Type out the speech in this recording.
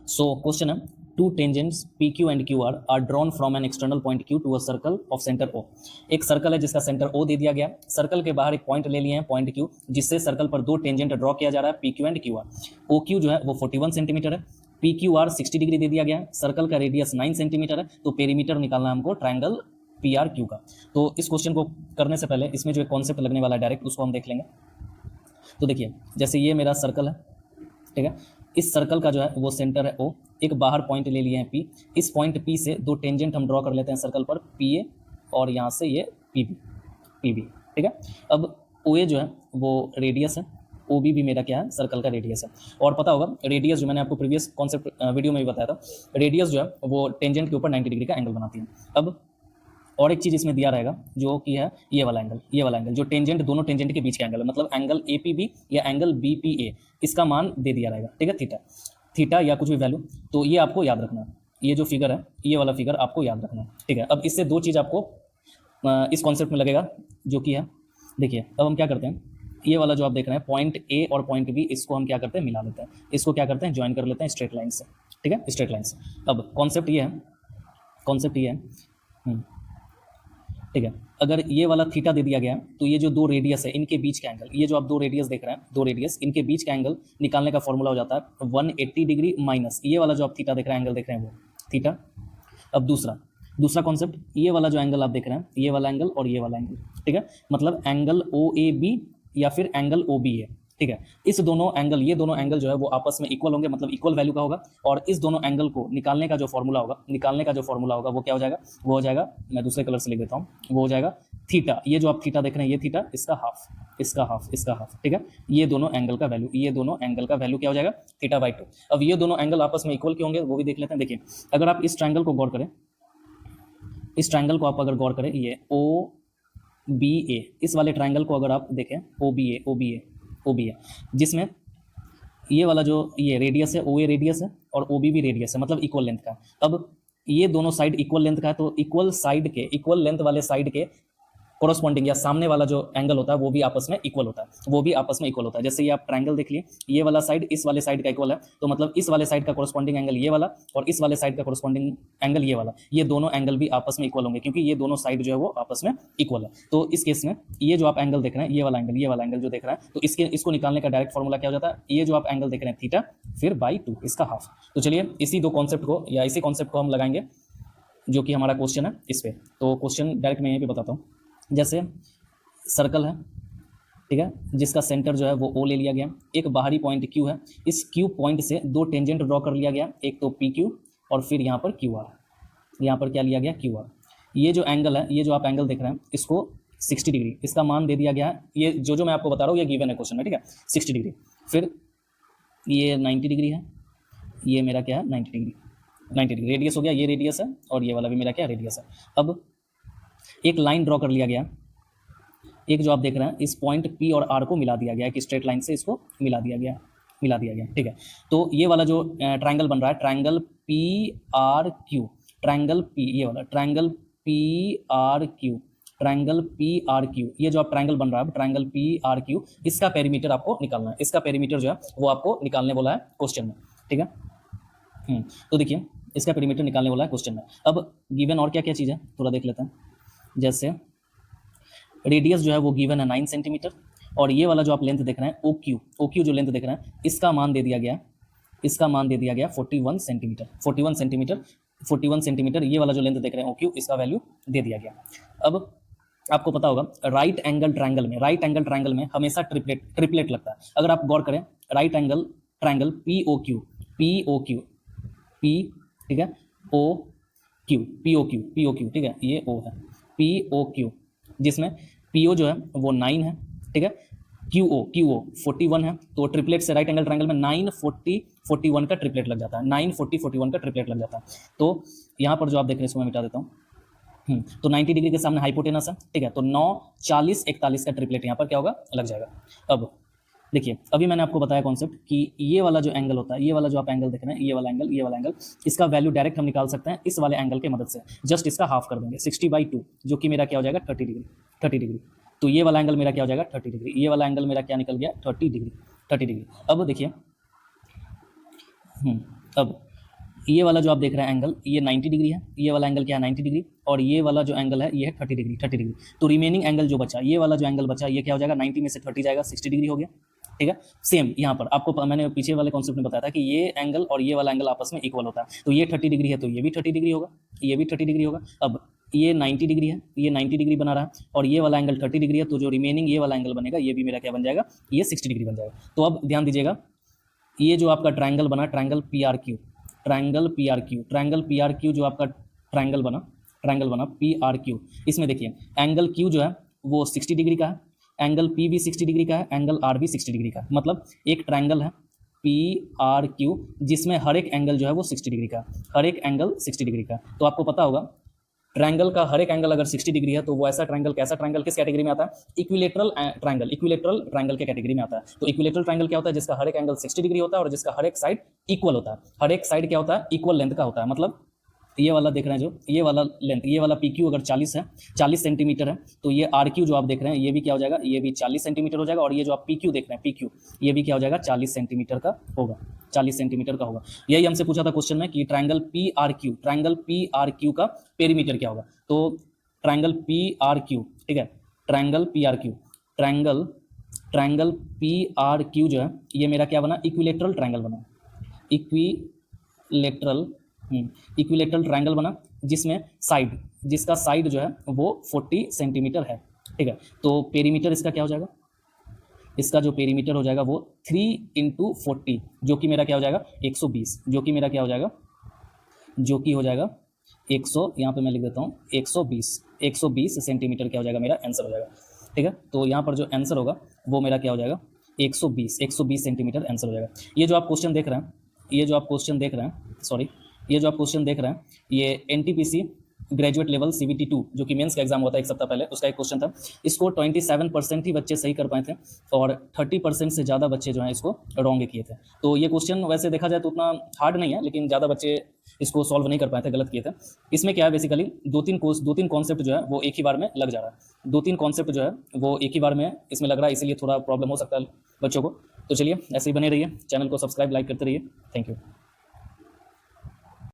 सो question है, two tangents P Q and Q R drawn from an external point Q to a circle of centre O. एक circle है जिसका centre O दे दिया गया, circle के बाहर एक पॉइंट ले लिए हैं पॉइंट क्यू, जिससे सर्कल पर दो टेंजेंट ड्रॉ किया जा रहा है P Q and Q R. O Q जो है वो 41 सेंटीमीटर है, पी क्यू आर 60 डिग्री दे दिया गया है, सर्कल का रेडियस 9 सेंटीमीटर है, तो पेरीमीटर निकालना है हमको ट्रायंगल पी आर क्यू का। तो इस क्वेश्चन को करने से पहले इसमें जो एक कॉन्सेप्ट लगने वाला है डायरेक्ट, उसको हम देख लेंगे। तो देखिए, जैसे ये मेरा सर्कल है, ठीक है, इस सर्कल का जो है वो सेंटर है ओ, एक बाहर पॉइंट ले लिए हैं पी, इस पॉइंट पी से दो टेंजेंट हम ड्रॉ कर लेते हैं सर्कल पर, पी ए और यहाँ से ये पी बी, ठीक है। अब ओ ए जो है वो रेडियस है, ओ बी भी मेरा क्या है, सर्कल का रेडियस है। और पता होगा रेडियस जो मैंने आपको प्रीवियस कॉन्सेप्ट वीडियो में भी बताया था, रेडियस जो है वो टेंजेंट के ऊपर 90 डिग्री का एंगल बनाती है। अब और एक चीज़ इसमें दिया रहेगा जो कि है ये वाला एंगल जो टेंजेंट, दोनों टेंजेंट के बीच का एंगल है, मतलब एंगल ए पी बी या एंगल बी पी ए, इसका मान दे दिया रहेगा, ठीक है, थीटा या कुछ भी वैल्यू। तो ये आपको याद रखना है, ये जो फिगर है, ये वाला फिगर आपको याद रखना है, ठीक है। अब इससे दो चीज़ आपको इस कॉन्सेप्ट में लगेगा, जो कि है, देखिए अब हम क्या करते हैं, ये वाला जो आप देख रहे हैं पॉइंट ए और पॉइंट बी, इसको हम क्या करते हैं, मिला लेते हैं, इसको क्या करते हैं, ज्वाइन कर लेते हैं स्ट्रेट लाइन से, ठीक है, स्ट्रेट लाइन से। अब कॉन्सेप्ट ये है, ठीक है, अगर ये वाला थीटा दे दिया गया तो ये जो दो रेडियस है इनके बीच का एंगल, ये जो आप दो रेडियस देख रहे हैं, दो रेडियस, इनके बीच का एंगल निकालने का फॉर्मूला हो जाता है 180 डिग्री माइनस ये वाला जो आप थीटा देख रहे हैं, एंगल देख रहे हैं वो थीटा। अब दूसरा कॉन्सेप्ट, ये वाला जो एंगल आप देख रहे हैं, ये वाला एंगल और ये वाला एंगल, ठीक है, मतलब एंगल ओ ए बी या फिर एंगल ओ बी ए, ठीक है। इस दोनों एंगल, ये दोनों एंगल जो है वो आपस में इक्वल होंगे, मतलब इक्वल वैल्यू का होगा, और इस दोनों एंगल को निकालने का जो फॉर्मूला होगा वो क्या हो जाएगा, वो हो जाएगा, मैं दूसरे कलर से लिख देता हूँ, वो हो जाएगा थीटा। ये जो आप थीटा देख रहे हैं, ये थीटा, इसका हाफ, ठीक है, ये दोनों एंगल का वैल्यू क्या हो जाएगा, थीटा बाई 2। अब ये दोनों एंगल आपस में इक्वल क्यों होंगे वो भी देख लेते हैं। देखिए, अगर आप इस ट्रायंगल को गौर करें, ये ओ बी ए, इस वाले ट्रायंगल को अगर आप देखें, ओ बी ए, जिसमें ये वाला जो ये रेडियस है, ओ ए रेडियस है और ओ बी भी रेडियस है, मतलब इक्वल लेंथ का। अब ये दोनों साइड इक्वल लेंथ का है, तो इक्वल लेंथ वाले साइड के कोरस्पॉन्डिंग या सामने वाला जो एंगल होता है वो भी आपस में इक्वल होता है, जैसे ये आप ट्रायंगल देख लिए, ये वाला साइड इस वाले साइड का इक्वल है, तो मतलब इस वाले साइड का कोरस्पॉन्डिंग एंगल ये वाला और इस वाले साइड का कोरस्पॉन्डिंग एंगल ये वाला, ये दोनों एंगल भी आपस में इक्वल होंगे, क्योंकि ये दोनों साइड जो है वो आपस में इक्वल है। तो इस केस में ये जो आप एंगल देख रहे हैं, ये वाला एंगल जो देख रहा है, तो इसको निकालने का डायरेक्ट फॉर्मूला क्या हो जाता है, ये जो आप एंगल देख रहे हैं थीटा फिर बाई 2, इसका हाफ। तो चलिए इसी कॉन्सेप्ट को हम लगाएंगे जो कि हमारा क्वेश्चन है इस पे। तो क्वेश्चन डायरेक्ट मैं यहीं पे बताता हूँ। जैसे सर्कल है, ठीक है, जिसका सेंटर जो है वो ओ ले लिया गया, एक बाहरी पॉइंट क्यू है, इस क्यू पॉइंट से दो टेंजेंट ड्रॉ कर लिया गया, एक तो पी क्यू और फिर यहाँ पर क्यू आर, यहाँ पर क्या लिया गया, क्यू आर। ये जो एंगल है, ये जो आप एंगल देख रहे हैं, इसको 60 डिग्री, इसका मान दे दिया गया है, ये जो मैं आपको बता रहा हूँ ये गिवन है क्वेश्चन में, ठीक है, 60 डिग्री। फिर ये 90 डिग्री है, ये मेरा क्या है, 90 डिग्री रेडियस हो गया, ये रेडियस है और ये वाला भी मेरा क्या रेडियस है। अब एक लाइन ड्रॉ कर लिया गया, एक जो आप देख रहे हैं, इस पॉइंट पी और आर को मिला दिया गया, एक स्ट्रेट लाइन से इसको मिला दिया गया, ठीक है। तो ये वाला जो ट्रायंगल बन रहा है, ट्रायंगल पी आर क्यू, ये वाला ट्रायंगल पी आर क्यू, ये जो आप ट्रायंगल बन रहा है ट्रायंगल पी आर क्यू, इसका पेरीमीटर आपको निकालना है, इसका पेरीमीटर जो है वो आपको निकालने बोला है क्वेश्चन में, ठीक है। तो देखिए, इसका पेरीमीटर निकालने वाला है क्वेश्चन में। अब गिवन और क्या क्या चीज़ है थोड़ा देख लेते हैं। जैसे रेडियस जो है वो गिवन है 9 सेंटीमीटर, और ये वाला जो आप लेंथ देख रहे हैं ओ क्यू जो लेंथ देख रहे हैं, इसका मान दे दिया गया 41 सेंटीमीटर, ये वाला जो लेंथ देख रहे हैं ओ क्यू, इसका वैल्यू दे दिया गया। अब आपको पता होगा राइट एंगल ट्रायंगल में हमेशा ट्रिपलेट लगता है। अगर आप गौर करें, right angle triangle P O Q, ठीक है, ओ क्यू, ठीक है, ये ओ है, पी ओ क्यू, जिसमें पी ओ जो है वो 9 है, ठीक है, क्यू ओ 41 है, तो ट्रिपलेट से राइट एंगल ट्रायंगल में 9 40 41 का ट्रिपलेट लग जाता है, 9 40 41 का ट्रिपलेट लग जाता है। तो यहाँ पर जो आप देख रहे हैं इसको मैं मिटा देता हूँ। तो 90 डिग्री के सामने हाइपोटेनस है, ठीक है, तो 9 40 41 का ट्रिपलेट यहाँ पर क्या होगा, लग जाएगा। अब देखिए, अभी मैंने आपको बताया कॉन्सेप्ट कि ये वाला जो एंगल होता है, ये वाला जो आप एंगल देख रहे हैं, ये वाला एंगल, इसका वैल्यू डायरेक्ट हम निकाल सकते हैं इस वाले एंगल की मदद से, जस्ट इसका हाफ कर देंगे 60/2, जो कि मेरा क्या हो जाएगा 30 डिग्री। तो ये वाला एंगल मेरा क्या हो जाएगा 30 डिग्री, ये वाला एंगल मेरा क्या निकल गया 30 डिग्री। अब देखिए, अब ये वाला जो आप देख रहे हैं एंगल, ये 90 डिग्री है, ये वाला एंगल क्या है 90 डिग्री, और ये वाला जो एंगल है ये है 30 डिग्री, 30 डिग्री। तो रिमेनिंग एंगल जो बचा, ये वाला जो एंगल बचा, ये क्या हो जाएगा, 90 में से 30 जाएगा, 60 डिग्री हो गया। ठीक है, सेम यहाँ पर आपको मैंने पीछे वाले कॉन्सेप्ट में बताया था कि ये एंगल और ये वाला एंगल आपस में इक्वल होता है। तो ये 30 डिग्री है तो ये भी 30 डिग्री होगा, ये भी 30 डिग्री होगा। अब ये 90 डिग्री है, ये 90 डिग्री बना रहा है, और ये वाला एंगल 30 डिग्री है, तो जो रिमेनिंग ये वाला एंगल बनेगा ये भी मेरा क्या बन जाएगा, ये 60 डिग्री बन जाएगा। तो अब ध्यान दीजिएगा, ये जो आपका ट्रायंगल बना, triangle P R Q, triangle P R Q, triangle P R Q जो आपका ट्रायंगल बना पी आर क्यू, इसमें देखिए एंगल क्यू जो है वो 60 डिग्री का है, एंगल पी भी 60 डिग्री का है, एंगल आर भी 60 डिग्री का है। मतलब एक ट्रायंगल है पी आर क्यू जिसमें हर एक एंगल जो है वो 60 डिग्री का, हर एक एंगल 60 डिग्री का। तो आपको पता होगा ट्रायंगल का हर एक एंगल अगर 60 डिग्री है तो वो ऐसा ट्रायंगल, कैसा ट्रायंगल किस कैटेगरी में आता है, इक्विलेटरल ट्रायंगल, इक्विलेटरल ट्रायंगल के कैटेगरी में आता है। तो इक्विलेटरल ट्रायंगल क्या होता है, जिसका हर एक एंगल 60 डिग्री होता है और जिसका हर एक साइड इक्वल होता है। हर एक साइड क्या होता है, इक्वल लेंथ का होता है। मतलब ये वाला देख रहे हैं जो, ये वाला लेंथ, ये वाला पी क्यू अगर 40 है, 40 सेंटीमीटर है, तो ये आर क्यू जो आप देख रहे हैं ये भी क्या हो जाएगा, ये भी 40 सेंटीमीटर हो जाएगा, और ये जो आप पी क्यू देख रहे हैं पी क्यू, ये भी क्या हो जाएगा 40 सेंटीमीटर का होगा, 40 सेंटीमीटर का होगा। यही हमसे पूछा था क्वेश्चन में कि triangle P R Q, triangle P R Q का पेरीमीटर क्या होगा। तो ट्रायंगल पी आर क्यू, ठीक है, triangle P R Q, triangle P R Q जो है ये मेरा क्या बना, इक्विलेटरल ट्रायंगल बना, इक्विलेटरल ट्रायंगल बना, जिसमें साइड, जिसका साइड जो है वो 40 सेंटीमीटर है। ठीक है, तो पेरीमीटर इसका क्या हो जाएगा, इसका जो पेरीमीटर हो जाएगा वो 3 × 40, जो कि मेरा क्या हो जाएगा 120, जो कि मेरा क्या हो जाएगा, जो कि हो जाएगा 100, यहाँ पे मैं लिख देता हूँ 120 सेंटीमीटर क्या हो जाएगा, मेरा आंसर हो जाएगा। ठीक है, तो यहाँ पर जो आंसर होगा वो मेरा क्या हो जाएगा 120 सेंटीमीटर आंसर हो जाएगा। ये जो आप क्वेश्चन देख रहे हैं, ये जो आप क्वेश्चन देख रहे हैं, सॉरी, ये जो आप क्वेश्चन देख रहे हैं ये एनटीपीसी ग्रेजुएट लेवल CBT 2 जो कि मेंस का एग्जाम हुआ था एक सप्ताह पहले, उसका एक क्वेश्चन था। इसको 27% ही बच्चे सही कर पाए थे और 30% से ज़्यादा बच्चे जो हैं इसको रॉन्ग किए थे। तो ये क्वेश्चन वैसे देखा जाए तो उतना हार्ड नहीं है, लेकिन ज़्यादा बच्चे इसको सॉल्व नहीं कर पाए थे, गलत किए थे। इसमें क्या है, बेसिकली दो तीन कॉन्सेप्ट जो है वो एक ही बार में लग जा रहा है, 2-3 कॉन्सेप्ट जो है वो एक ही बार में इसमें लग रहा है, इसीलिए थोड़ा प्रॉब्लम हो सकता है बच्चों को। तो चलिए ऐसे ही बने रहिए, चैनल को सब्सक्राइब लाइक करते रहिए। Thank you.